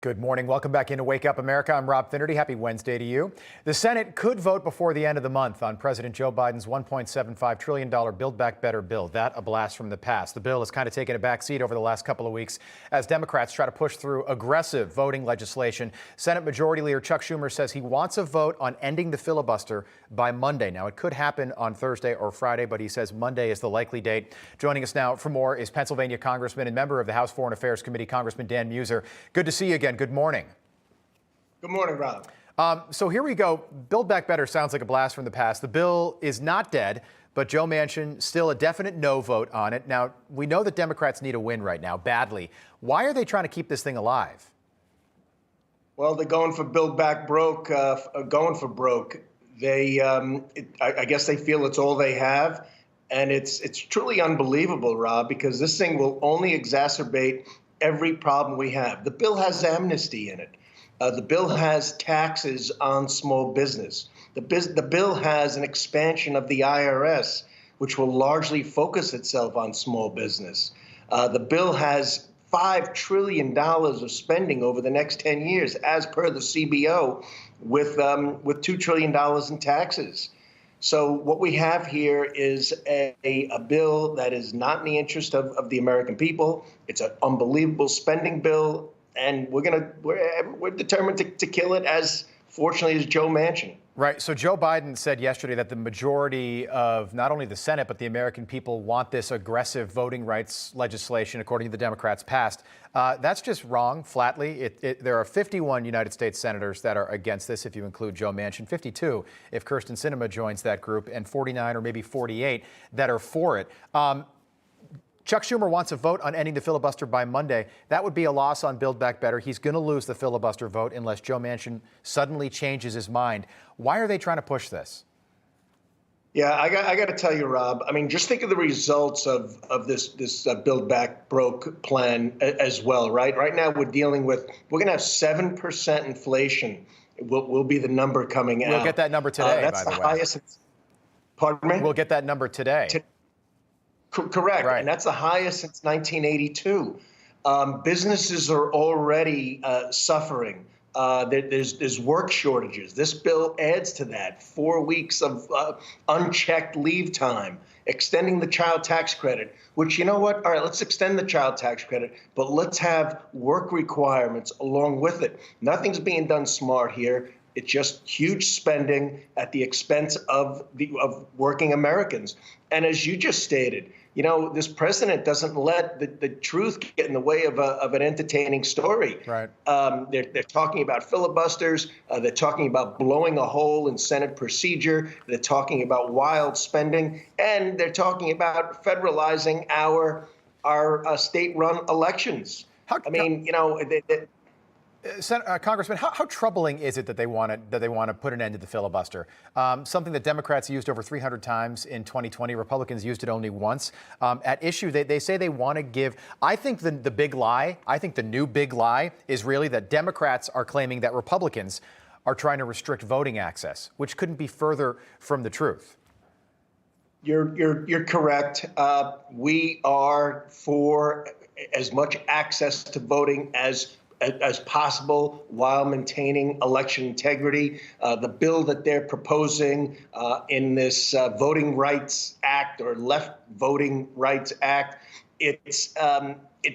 Good morning. Welcome back into Wake Up America. I'm Rob Finnerty. Happy Wednesday to you. The Senate could vote before the end of the month on President Joe Biden's $1.75 trillion Build Back Better bill. That a blast from the past. The bill has kind of taken a back seat over the last couple of weeks as Democrats try to push through aggressive voting legislation. Senate Majority Leader Chuck Schumer says he wants a vote on ending the filibuster by Monday. Now, it could happen on Thursday or Friday, but he says Monday is the likely date. Joining us now for more is Pennsylvania Congressman and member of the House Foreign Affairs Committee, Congressman Dan Meuser. Good to see you again. Good morning. Good morning, Rob. So here we go. Build Back Better sounds like a blast from the past. The bill is not dead, but Joe Manchin still a definite no vote on it. Now, we know that Democrats need a win right now, badly. Why are they trying to keep this thing alive? Well, they're going for Build Back Broke, going for broke. I guess they feel it's all they have. And it's truly unbelievable, Rob, because this thing will only exacerbate every problem we have. The bill has amnesty in it. The bill has taxes on small business. The bill has an expansion of the IRS, which will largely focus itself on small business. The bill has $5 trillion of spending over the next 10 years, as per the CBO, with $2 trillion in taxes. So what we have here is a bill that is not in the interest of the American people. It's an unbelievable spending bill, and we're determined to kill it, as fortunately as Joe Manchin. Right. So Joe Biden said yesterday that the majority of not only the Senate, but the American people want this aggressive voting rights legislation, according to the Democrats, passed. That's just wrong, flatly. There are 51 United States senators that are against this, if you include Joe Manchin, 52 if Kirsten Sinema joins that group, and 49 or maybe 48 that are for it. Chuck Schumer wants a vote on ending the filibuster by Monday. That would be a loss on Build Back Better. He's going to lose the filibuster vote unless Joe Manchin suddenly changes his mind. Why are they trying to push this? Yeah, I got to tell you, Rob. I mean, just think of the results of this Build Back Broke plan as well, right? Right now, we're going to have 7% inflation. Will be the number coming out. We'll get that number today, that's by the way. Highest. Pardon me? We'll get that number today. Correct. Right. And that's the highest since 1982. Businesses are already suffering. There's work shortages. This bill adds to that. 4 weeks of unchecked leave time, extending the child tax credit, which, you know what? All right, let's extend the child tax credit, but let's have work requirements along with it. Nothing's being done smart here. It's just huge spending at the expense of working Americans. And as you just stated, you know, this president doesn't let the truth get in the way of an entertaining story. Right. They're talking about filibusters. They're talking about blowing a hole in Senate procedure. They're talking about wild spending, and they're talking about federalizing our state-run elections. I mean, you know. Congressman, how troubling is it that they want to put an end to the filibuster? Something that Democrats used over 300 times in 2020. Republicans used it only once. At issue, they say they want to give. I think the big lie, I think the new big lie is really that Democrats are claiming that Republicans are trying to restrict voting access, which couldn't be further from the truth. You're correct. We are for as much access to voting as possible while maintaining election integrity. The bill that they're proposing in this Voting Rights Act, or Left Voting Rights Act, it's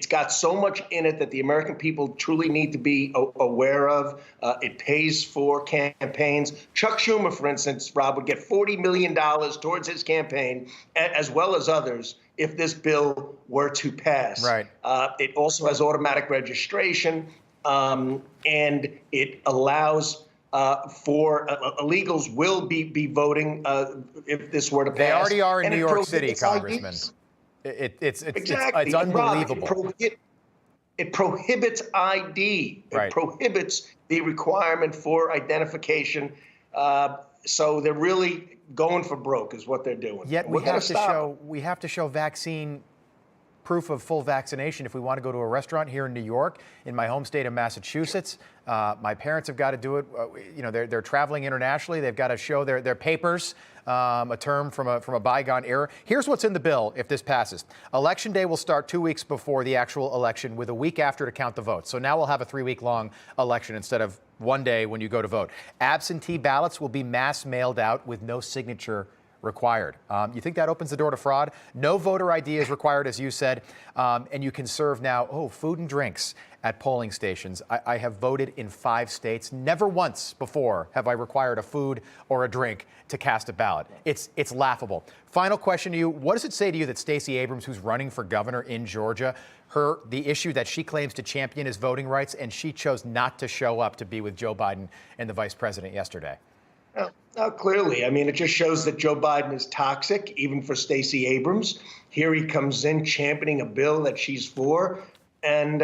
got so much in it that the American people truly need to be aware of. It pays for campaigns. Chuck Schumer, for instance, Rob, would get $40 million towards his campaign, as well as others, if this bill were to pass. Right. It also has automatic registration, and it allows for illegals will be voting if this were to pass. They already are in and New York City, Congressman. Exactly. It's unbelievable. It prohibits ID. Right. It prohibits the requirement for identification. So they're really going for broke is what they're doing. Yet we have to show vaccine proof of full vaccination if we want to go to a restaurant here in New York, in my home state of Massachusetts. My parents have got to do it. They're traveling internationally. They've got to show their papers, a term from a bygone era. Here's what's in the bill if this passes. Election day will start 2 weeks before the actual election with a week after to count the votes. So now we'll have a 3-week-long election instead of one day when you go to vote. Absentee ballots will be mass mailed out with no signature required. You think that opens the door to fraud? No voter ID is required, as you said, and you can serve now, food and drinks at polling stations. I have voted in 5 states. Never once before have I required a food or a drink to cast a ballot. It's laughable. Final question to you. What does it say to you that Stacey Abrams, who's running for governor in Georgia, the issue that she claims to champion is voting rights, and she chose not to show up to be with Joe Biden and the vice president yesterday? Clearly. I mean, it just shows that Joe Biden is toxic, even for Stacey Abrams. Here he comes in championing a bill that she's for, and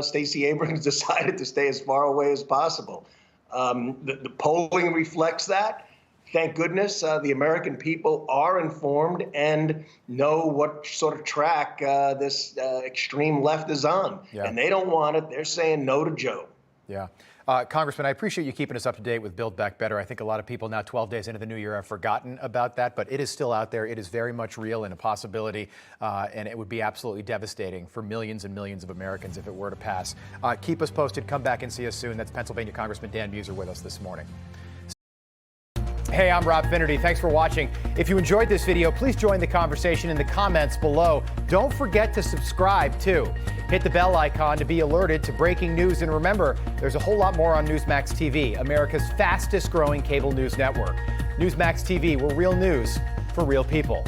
Stacey Abrams decided to stay as far away as possible. The polling reflects that. Thank goodness the American people are informed and know what sort of track this extreme left is on. Yeah. And they don't want it. They're saying no to Joe. Yeah. Congressman, I appreciate you keeping us up to date with Build Back Better. I think a lot of people now 12 days into the new year have forgotten about that, but it is still out there. It is very much real and a possibility, and it would be absolutely devastating for millions and millions of Americans if it were to pass. Keep us posted. Come back and see us soon. That's Pennsylvania Congressman Dan Meuser with us this morning. Hey, I'm Rob Finnerty. Thanks for watching. If you enjoyed this video, please join the conversation in the comments below. Don't forget to subscribe, too. Hit the bell icon to be alerted to breaking news. And remember, there's a whole lot more on Newsmax TV, America's fastest growing cable news network. Newsmax TV, we're real news for real people.